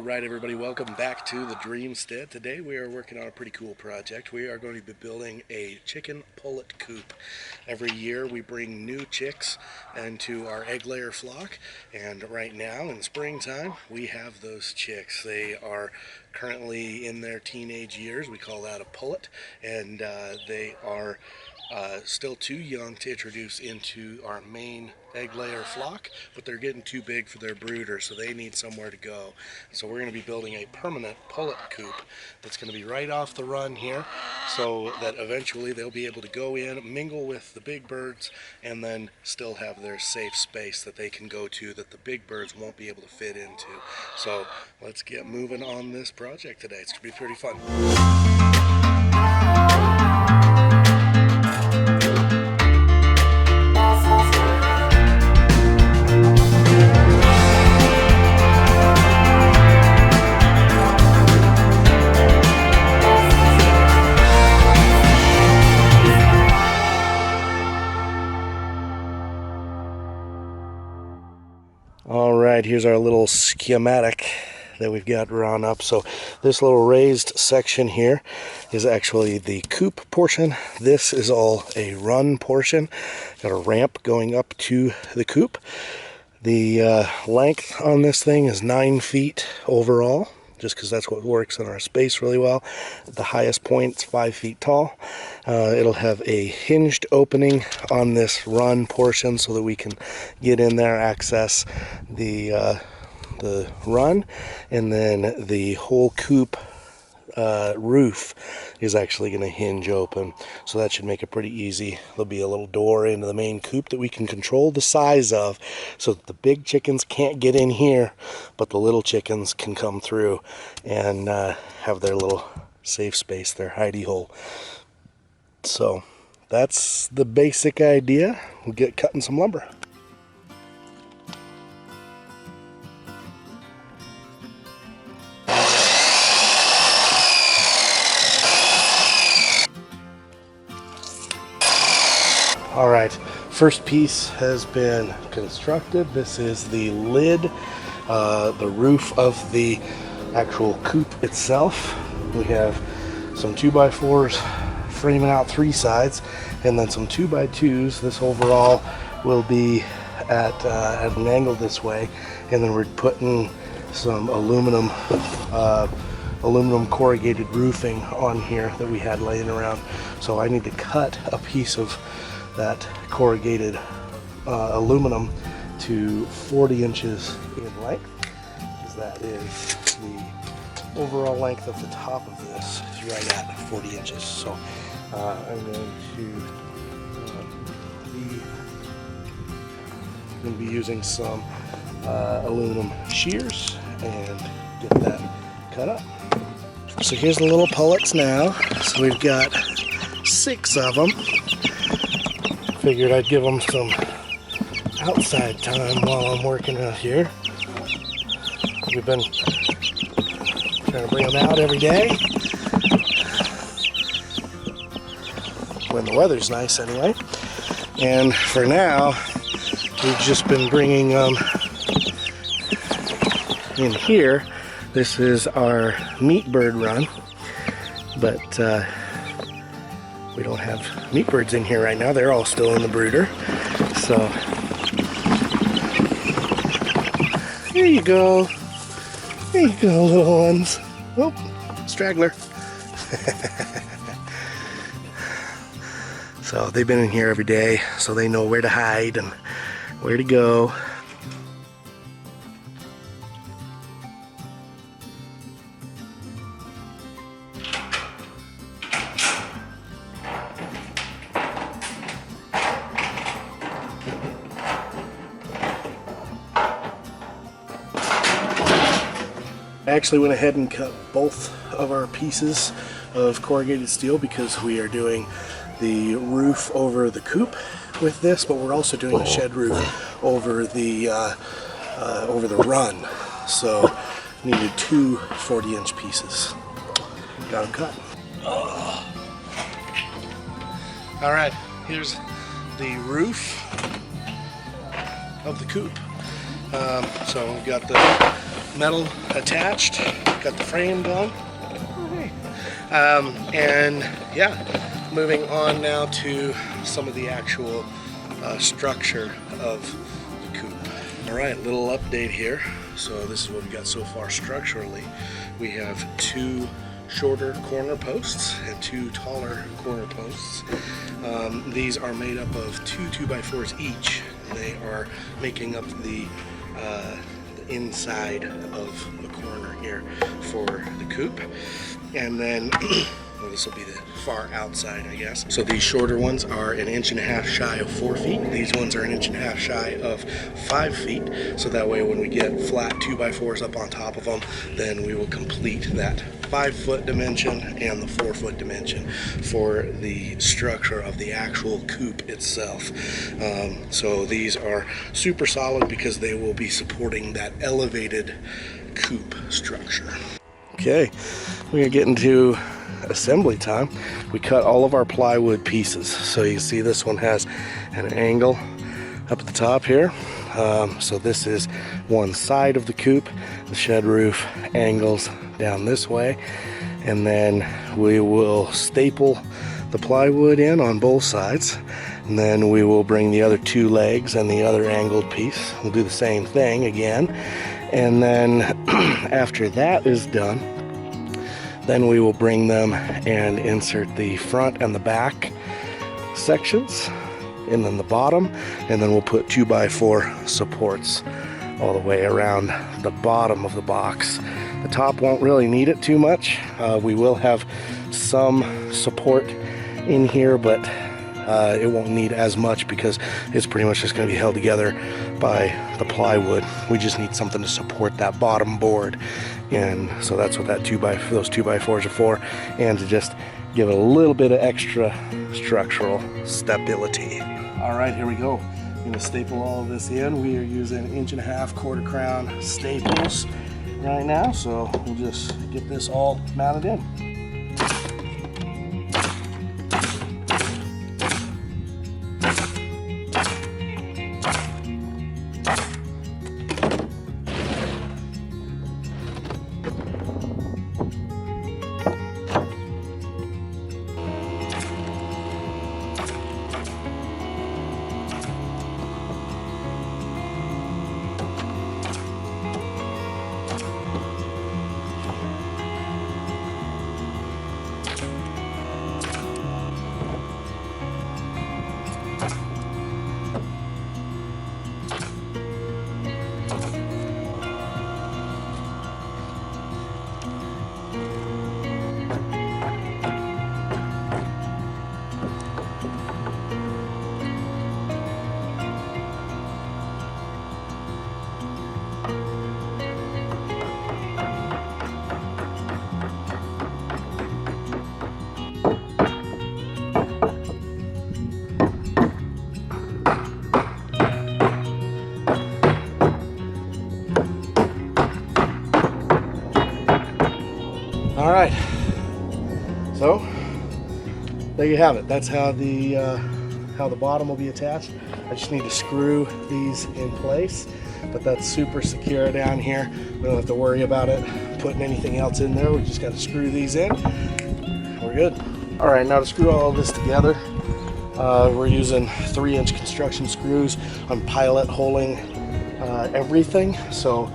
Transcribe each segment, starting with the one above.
Alright everybody, welcome back to the Dreamstead. Today we are working on a pretty cool project. We are going to be building a chicken pullet coop. Every year we bring new chicks into our egg layer flock, and right now in springtime we have those chicks. They are currently in their teenage years. We call that a pullet, and they are still too young to introduce into our main egg layer flock, but they're getting too big for their brooder, so they need somewhere to go. So we're going to be building a permanent pullet coop that's going to be right off the run here, so that eventually they'll be able to go in, mingle with the big birds, and then still have their safe space that they can go to that the big birds won't be able to fit into. So let's get moving on this project today. It's going to be pretty fun. Alright, here's our little schematic that we've got drawn up. So this little raised section here is actually the coop portion. This is all a run portion. Got a ramp going up to the coop. The length on this thing is 9 feet overall, just because that's what works in our space really well. At the highest point, it's 5 feet tall. It'll have a hinged opening on this run portion so that we can get in there, access the run, and then the whole coop roof is actually going to hinge open, so that should make it pretty easy. There'll be a little door into the main coop that we can control the size of, so that the big chickens can't get in here, but the little chickens can come through and have their little safe space, their hidey hole. So that's the basic idea. We'll get cutting some lumber. Alright, first piece has been constructed. This is the lid, the roof of the actual coop itself. We have some 2x4s framing out 3 sides, and then some 2x2s. This overall will be at an angle this way, and then we're putting some aluminum corrugated roofing on here that we had laying around. So I need to cut a piece of that corrugated aluminum to 40 inches in length, because that is the overall length of the top of this is right at 40 inches. So I'm going to be using some aluminum shears and get that cut up. So here's the little pullets now. So we've got 6 of them. Figured I'd give them some outside time while I'm working out here. We've been trying to bring them out every day, when the weather's nice anyway. And for now, we've just been bringing them in here. This is our meat bird run, but we don't have meat birds in here right now. They're all still in the brooder. So here you go. There you go, little ones. Oh, straggler. So they've been in here every day, so they know where to hide and where to go. I actually went ahead and cut both of our pieces of corrugated steel because we are doing the roof over the coop with this, but we're also doing a shed roof over the run. So needed 2 40-inch pieces. Got them cut. All right, here's the roof of the coop. So we've got the metal attached, got the frame done. And yeah, moving on now to some of the actual structure of the coop. All right, little update here. So this is what we got so far structurally. We have 2 shorter corner posts and 2 taller corner posts. These are made up of 2 2x4s each. They are making up the inside of the corner here for the coop. And then well, this will be the far outside, I guess. So these shorter ones are 1.5 inches shy of 4 feet. These ones are 1.5 inches shy of 5 feet. So that way when we get flat 2x4s up on top of them, then we will complete that 5-foot dimension and the 4-foot dimension for the structure of the actual coop itself. So these are super solid because they will be supporting that elevated coop structure. Okay, we are getting to assembly time. We cut all of our plywood pieces. So you can see this one has an angle up at the top here. So this is one side of the coop. The shed roof angles down this way. And then we will staple the plywood in on both sides. And then we will bring the other 2 legs and the other angled piece. We'll do the same thing again. And then after that is done, then we will bring them and insert the front and the back sections, and then the bottom, and then we'll put 2x4 supports all the way around the bottom of the box. The top won't really need it too much. We will have some support in here, but it won't need as much because it's pretty much just going to be held together by the plywood. We just need something to support that bottom board, and so that's what those 2x4s are for, and to just give it a little bit of extra structural stability. All right, here we go. I'm going to staple all of this in. We are using 1.5 inch 1/4 crown staples right now, so we'll just get this all mounted in. All right, so there you have it. That's how the bottom will be attached. I just need to screw these in place, but that's super secure down here. We don't have to worry about it putting anything else in there. We just got to screw these in. We're good. All right, now to screw all of this together, we're using 3-inch construction screws. I'm pilot holing everything, so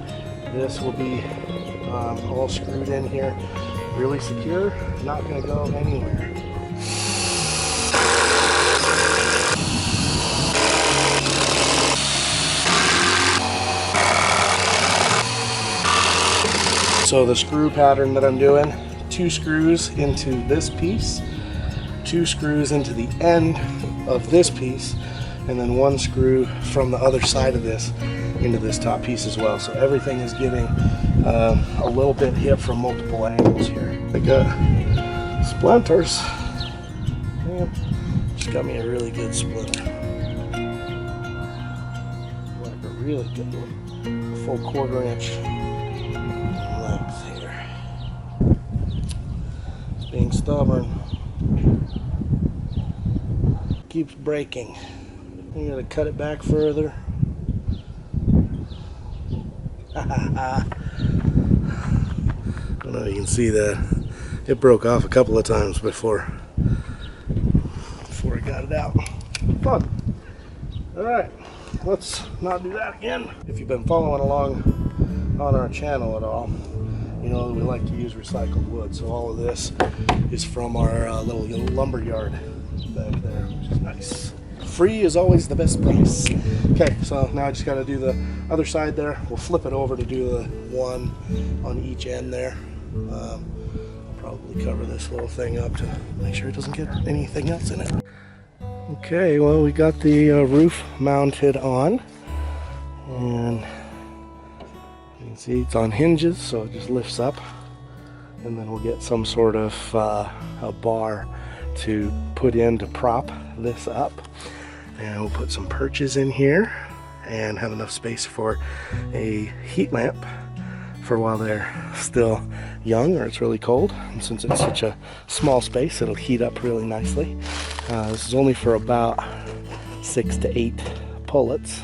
this will be all screwed in here, really secure, not going to go anywhere. So the screw pattern that I'm doing, 2 screws into this piece, 2 screws into the end of this piece, and then 1 screw from the other side of this into this top piece as well. So everything is getting a little bit hit from multiple angles here. I got splinters. Man, just got me a really good splinter. Like a really good one. A full 1/4 inch length here. It's being stubborn. Keeps breaking. You gotta cut it back further. know if you can see that it broke off a couple of times before I got it out. Fun. Alright, let's not do that again. If you've been following along on our channel at all, you know that we like to use recycled wood. So all of this is from our little lumber yard back there, which is nice. Free is always the best price. Okay, so now I just got to do the other side there. We'll flip it over to do the one on each end there. I'll probably cover this little thing up to make sure it doesn't get anything else in it. Okay, well, we got the roof mounted on, and you can see it's on hinges, so it just lifts up, and then we'll get some sort of a bar to put in to prop this up, and we'll put some perches in here and have enough space for a heat lamp for while they're still young or it's really cold. And since it's such a small space, it'll heat up really nicely. This is only for about 6 to 8 pullets.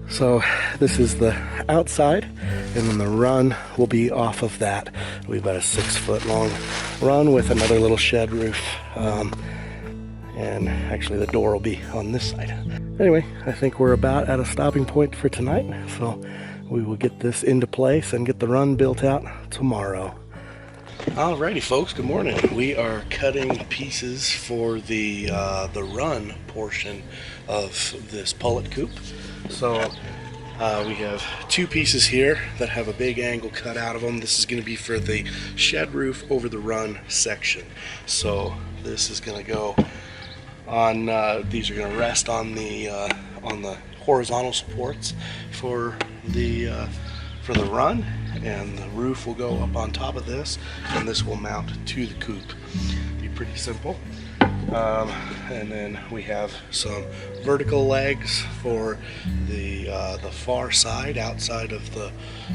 So this is the outside, and then the run will be off of that. It'll be about a 6-foot long run with another little shed roof. And actually the door will be on this side. Anyway, I think we're about at a stopping point for tonight. So we will get this into place and get the run built out tomorrow. Alrighty folks, good morning. We are cutting pieces for the run portion of this pullet coop. So we have 2 pieces here that have a big angle cut out of them. This is going to be for the shed roof over the run section. So this is going to go on, these are going to rest on the horizontal supports for the run, and the roof will go up on top of this, and this will mount to the coop. Be pretty simple. And then we have some vertical legs for the far side, outside of the,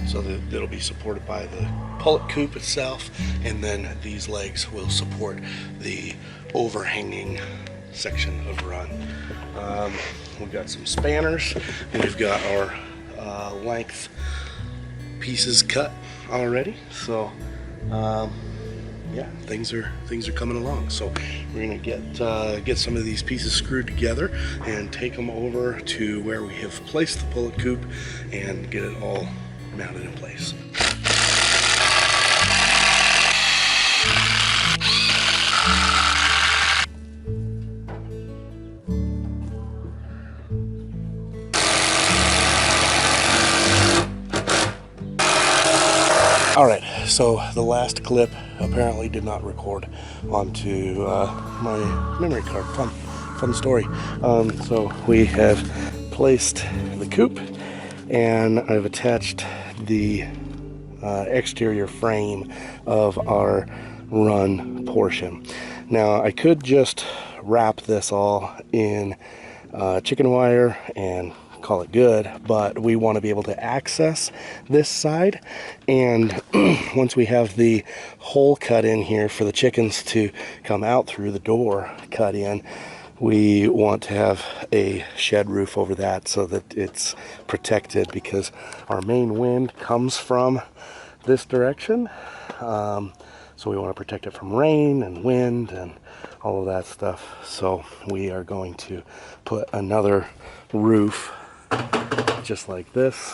so that it'll be supported by the pullet coop itself, and then these legs will support the overhanging section of run. We've got some spanners, and we've got our length pieces cut already. So yeah, things are coming along. So we're gonna get some of these pieces screwed together and take them over to where we have placed the pullet coop and get it all mounted in place. Alright, so the last clip apparently did not record onto my memory card. Fun story. So we have placed the coop, and I've attached the exterior frame of our run portion. Now I could just wrap this all in chicken wire and call it good, but we want to be able to access this side, and once we have the hole cut in here for the chickens to come out through the door cut in, we want to have a shed roof over that so that it's protected, because our main wind comes from this direction. So we want to protect it from rain and wind and all of that stuff. So we are going to put another roof just like this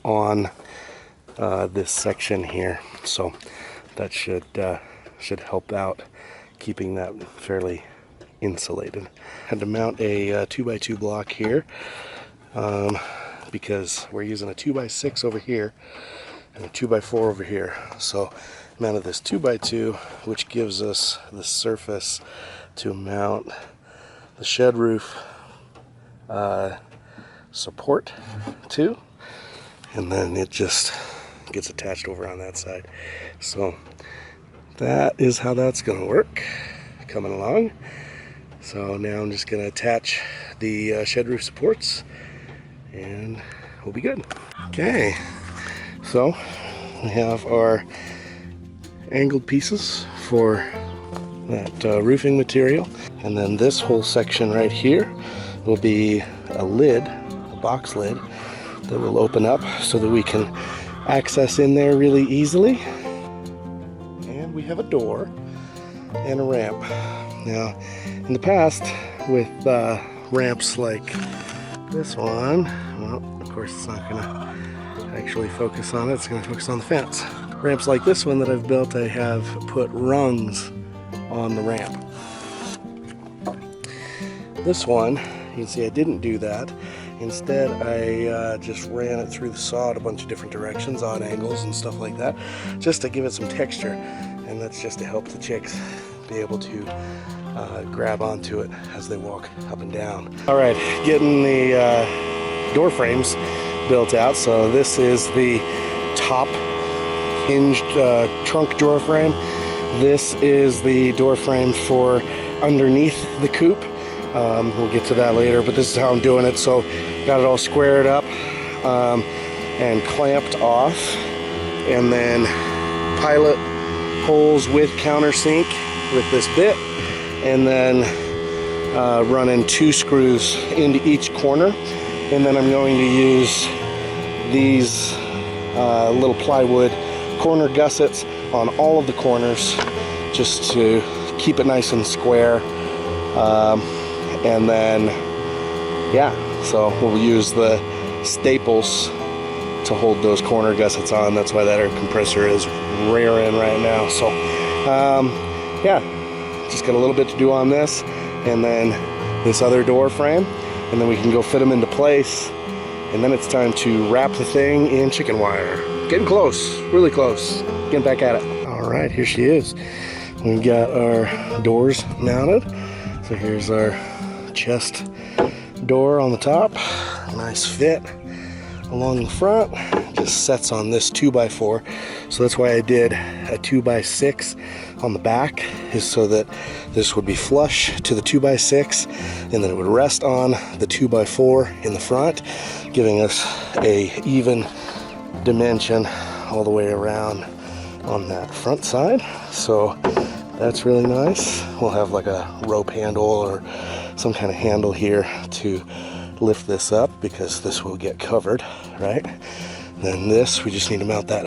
on this section here. So that should help out keeping that fairly insulated. Had to mount a 2x2 block here because we're using a 2x6 over here and a 2x4 over here. So mounted this 2x2, which gives us the surface to mount the shed roof support to, and then it just gets attached over on that side. So that is how that's going to work, coming along. So now I'm just going to attach the shed roof supports, and we'll be good. Okay, so we have our angled pieces for that roofing material, and then this whole section right here will be a lid, a box lid that will open up so that we can access in there really easily. we have a door and a ramp. Now, in the past, with ramps like this one, well, of course it's not gonna actually focus on it, it's gonna focus on the fence. Ramps like this one that I've built, I have put rungs on the ramp. This one, you can see I didn't do that. Instead, I just ran it through the saw at a bunch of different directions, odd angles and stuff like that, just to give it some texture. And that's just to help the chicks be able to grab onto it as they walk up and down. All right, getting the door frames built out. So this is the top hinged trunk door frame. This is the door frame for underneath the coop. We'll get to that later, but this is how I'm doing it. So got it all squared up and clamped off, and then pilot holes with countersink with this bit, and then running 2 screws into each corner. And then I'm going to use these little plywood corner gussets on all of the corners just to keep it nice and square. And then, yeah, so we'll use the staples to hold those corner gussets on. That's why that air compressor is rearing right now. So, yeah, just got a little bit to do on this, and then this other door frame, and then we can go fit them into place. And then it's time to wrap the thing in chicken wire. Getting close, really close. Getting back at it. All right, here she is. We've got our doors mounted. So here's our chest door on the top, nice fit along the front, just sets on this 2x4. So that's why I did a 2x6 on the back, is so that this would be flush to the 2x6, and then it would rest on the 2x4 in the front, giving us a even dimension all the way around on that front side. So that's really nice. We'll have like a rope handle or some kind of handle here to lift this up, because this will get covered, right? Then this, we just need to mount that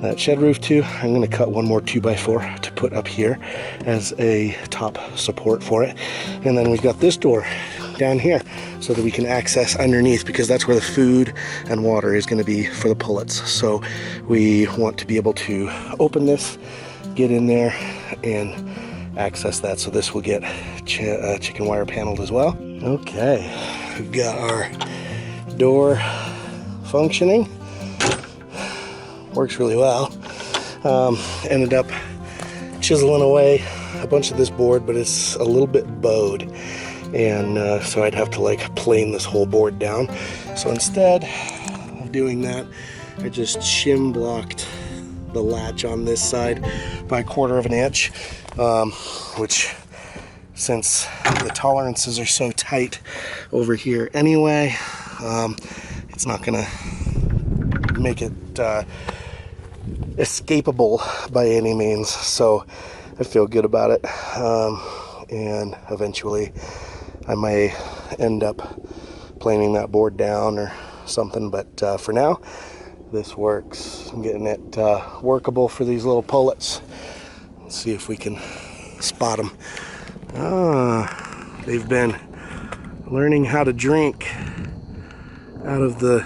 that shed roof to. I'm going to cut one more 2x4 to put up here as a top support for it. And then we've got this door down here so that we can access underneath, because that's where the food and water is going to be for the pullets. So we want to be able to open this, get in there, and access that. So this will get chicken wire paneled as well. Okay, we've got our door functioning. Works really well. Ended up chiseling away a bunch of this board, but it's a little bit bowed, and so I'd have to like plane this whole board down. So instead of doing that, I just shim blocked the latch on this side by 1/4 of an inch, which, since the tolerances are so tight over here anyway, it's not gonna make it escapable by any means. So I feel good about it, and eventually I may end up planing that board down or something, but for now this works. I'm getting it workable for these little pullets. Let's see if we can spot them. They've been learning how to drink out of the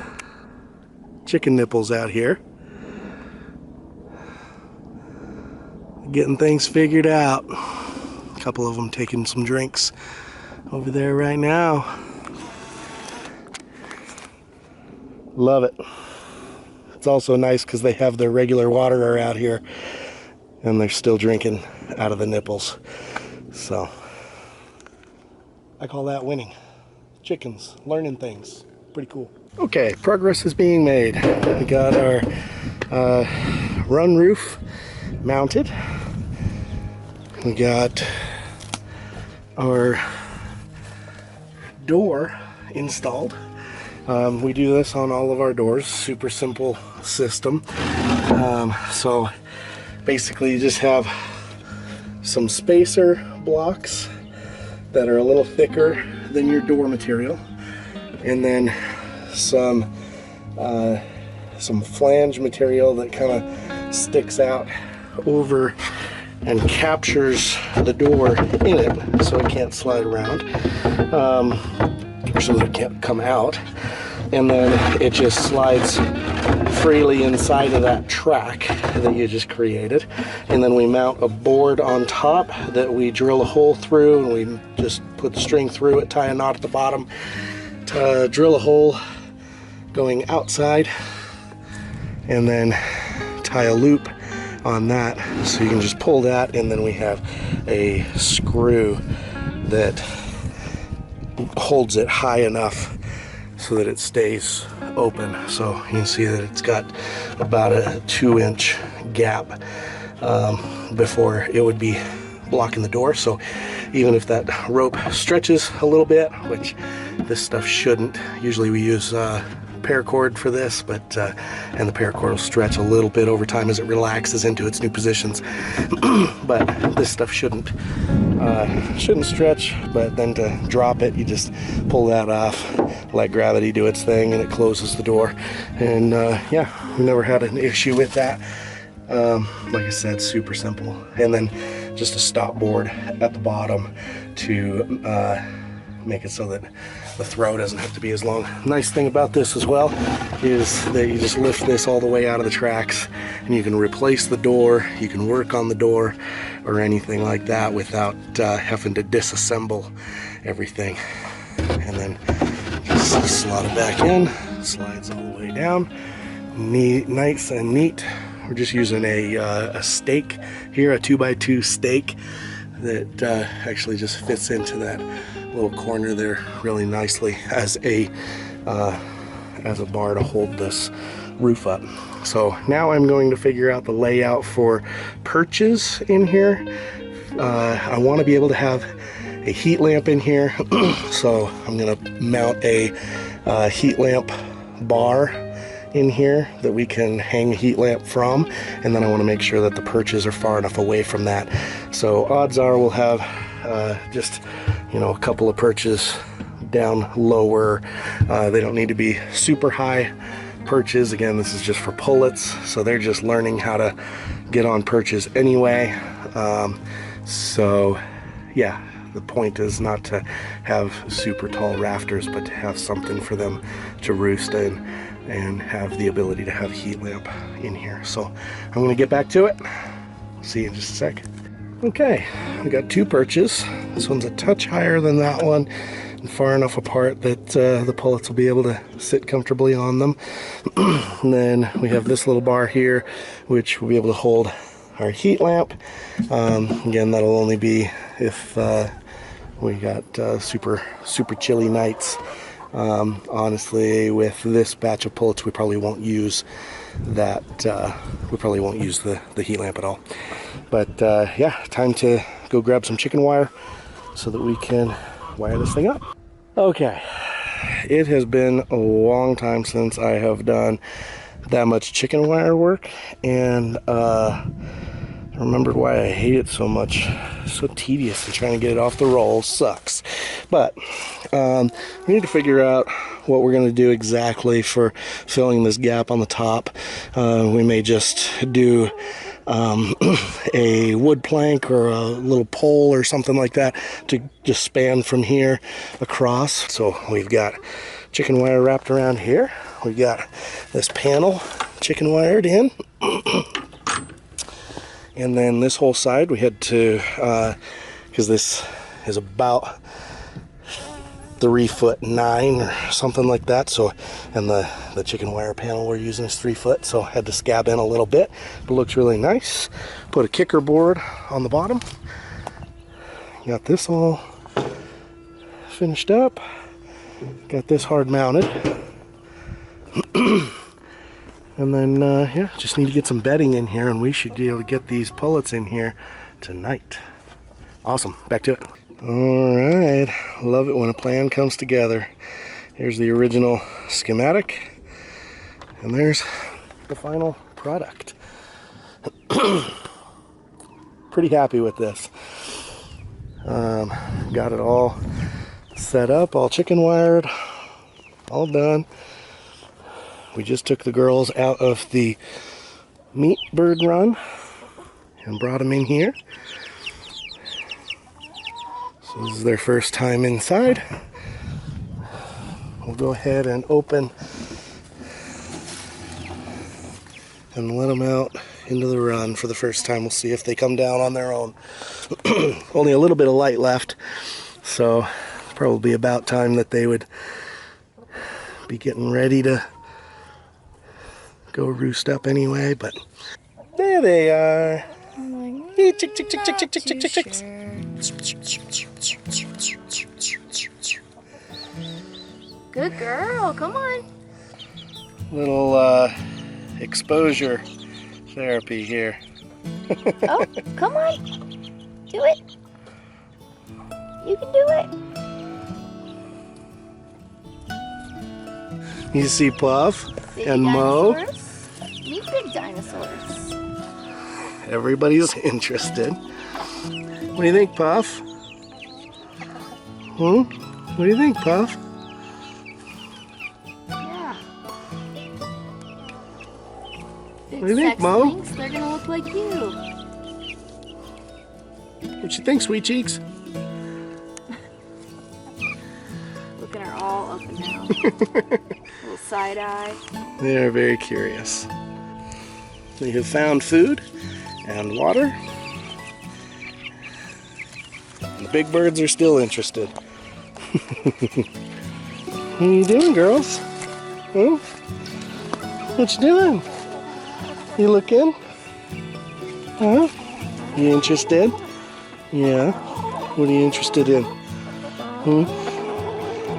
chicken nipples out here. Getting things figured out. A couple of them taking some drinks over there right now. Love it. It's also nice because they have their regular water out here and they're still drinking out of the nipples. So I call that winning. Chickens learning things. Pretty cool. Okay, progress is being made. We got our run roof mounted. We got our door installed. We do this on all of our doors. Super simple system. So basically you just have some spacer blocks that are a little thicker than your door material, and then some flange material that kind of sticks out over and captures the door in it, so it can't slide around, or so that it can't come out. And then it just slides freely inside of that track that you just created. And then we mount a board on top that we drill a hole through, and we just put the string through it, tie a knot at the bottom, drill a hole going outside, and then tie a loop on that, so you can just pull that, and then we have a screw that holds it high enough so that it stays open. So you can see that it's got about a 2-inch gap before it would be blocking the door. So even if that rope stretches a little bit, which this stuff shouldn't, usually we use paracord for this, but and the paracord will stretch a little bit over time as it relaxes into its new positions. But this stuff shouldn't stretch. But then to drop it, you just pull that off, let gravity do its thing, and it closes the door. And yeah, we never had an issue with that. Like I said, super simple. And then just a stop board at the bottom to make it so that the throw doesn't have to be as long. Nice thing about this as well is that you just lift this all the way out of the tracks, and you can replace the door, you can work on the door or anything like that without having to disassemble everything. And then just slot it back in, slides all the way down. Neat, nice and neat. We're just using a stake here, a 2x2 stake that actually just fits into that little corner there really nicely as a bar to hold this roof up. So now I'm going to figure out the layout for perches in here. I want to be able to have a heat lamp in here, so I'm going to mount a heat lamp bar in here that we can hang a heat lamp from, and then I want to make sure that the perches are far enough away from that. So odds are we'll have just, you know, a couple of perches down lower. They don't need to be super high perches. Again, this is just for pullets, so they're just learning how to get on perches anyway. So yeah, the point is not to have super tall rafters, but to have something for them to roost in and have the ability to have a heat lamp in here. So I'm going to get back to it. See you in just a sec. Okay, we got 2 perches. This one's a touch higher than that one and far enough apart that the pullets will be able to sit comfortably on them. And then we have this little bar here, which will be able to hold our heat lamp. Again, that'll only be if we got super chilly nights. Honestly, with this batch of pullets, we probably won't use that. We probably won't use the heat lamp at all. But yeah, time to go grab some chicken wire so that we can wire this thing up. Okay, it has been a long time since I have done that much chicken wire work, and I remembered why I hate it so much. It's so tedious, and trying to get it off the roll sucks. But we need to figure out what we're going to do exactly for filling this gap on the top. We may just do a wood plank or a little pole or something like that to just span from here across. So we've got chicken wire wrapped around here. We've got this panel chicken wired in. And then this whole side we had to, because this is about 3'9" or something like that. So, and the chicken wire panel we're using is 3 foot, so I had to scab in a little bit. But it looks really nice. Put a kicker board on the bottom. Got this all finished up. Got this hard mounted. And then, yeah, just need to get some bedding in here, and we should be able to get these pullets in here tonight. Awesome, back to it. All right, love it when a plan comes together. Here's the original schematic, and there's the final product. Pretty happy with this. Got it all set up, all chicken wired, all done. We just took the girls out of the meat bird run and brought them in here. So this is their first time inside. We'll go ahead and open and let them out into the run for the first time. We'll see if they come down on their own. Only a little bit of light left, so probably about time that they would be getting ready to go roost up anyway, but there they are. Oh my God, Hey, chick, chick, chick, chick, chick, chick, chick, chick, chicks. Good girl, come on. Little exposure therapy here. Oh, come on. Do it. You can do it. You see Puff Big and Mo. dinosaurs. Meet big dinosaurs. Everybody's interested. What do you think, Puff? What do you think, Puff? Yeah. Big What do you think, sex Mo? links, they're gonna look like you. What you think, sweet cheeks? Looking her all up and down. Little side eye. They're very curious. We have found food and water. And the big birds are still interested. What are you doing, girls? Huh? What you doing? You looking? Huh? You interested? Yeah. What are you interested in?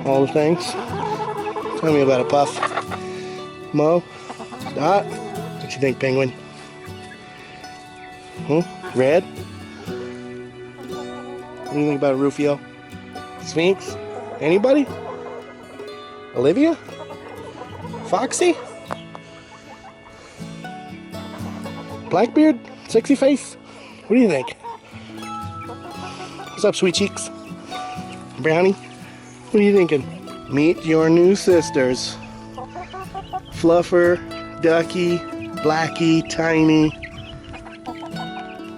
All the things? Tell me about it, Puff. Mo? Dot? What you think, Penguin? Red? What do you think about Rufio? Sphinx? Anybody? Olivia? Foxy? Blackbeard? Sexy face? What do you think? What's up, sweet cheeks? Brownie? What are you thinking? Meet your new sisters. Fluffer, Ducky, Blackie, Tiny,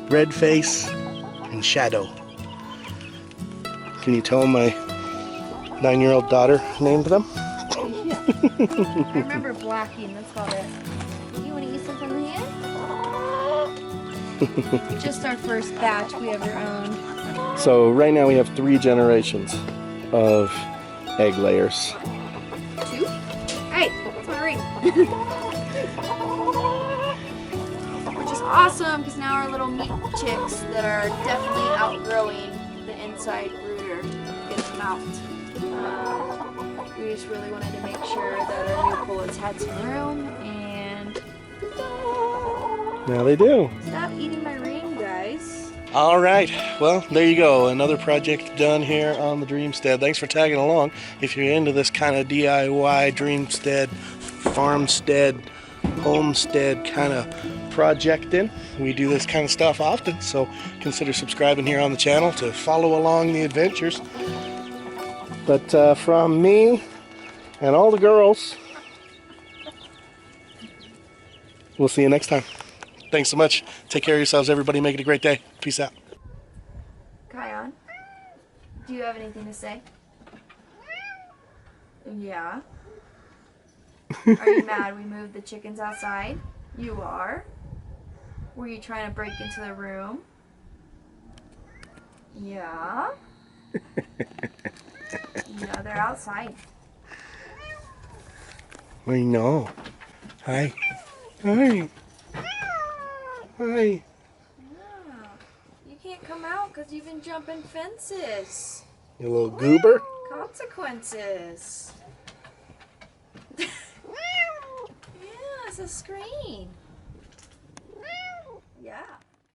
Red Face, and Shadow. Can you tell my 9-year-old daughter named them? Yeah. I remember Blackie, and that's about it. You want to eat some from the hand? Just our first batch we ever owned. So right now we have 3 generations of egg layers. 2? Hey, that's my ring. Which is awesome, because now our little meat chicks that are definitely outgrowing the inside brooder get them out. We just really wanted to make sure that our new pullets had some room, and Now they do. stop eating my ring, guys. All right, well, there you go. Another project done here on the Dreamstead. Thanks for tagging along. If you're into this kind of DIY Dreamstead, farmstead, homestead kind of projecting, we do this kind of stuff often, so consider subscribing here on the channel to follow along the adventures. But from me and all the girls, we'll see you next time. Thanks so much. Take care of yourselves, everybody. Make it a great day. Peace out. Kion, do you have anything to say? Yeah. Are you mad we moved the chickens outside? You are. Were you trying to break into the room? Yeah. Yeah, they're outside. I know. Hi. Hi. Hi. Yeah. You can't come out because you've been jumping fences. You little goober. Consequences. Yeah, it's a screen. Yeah.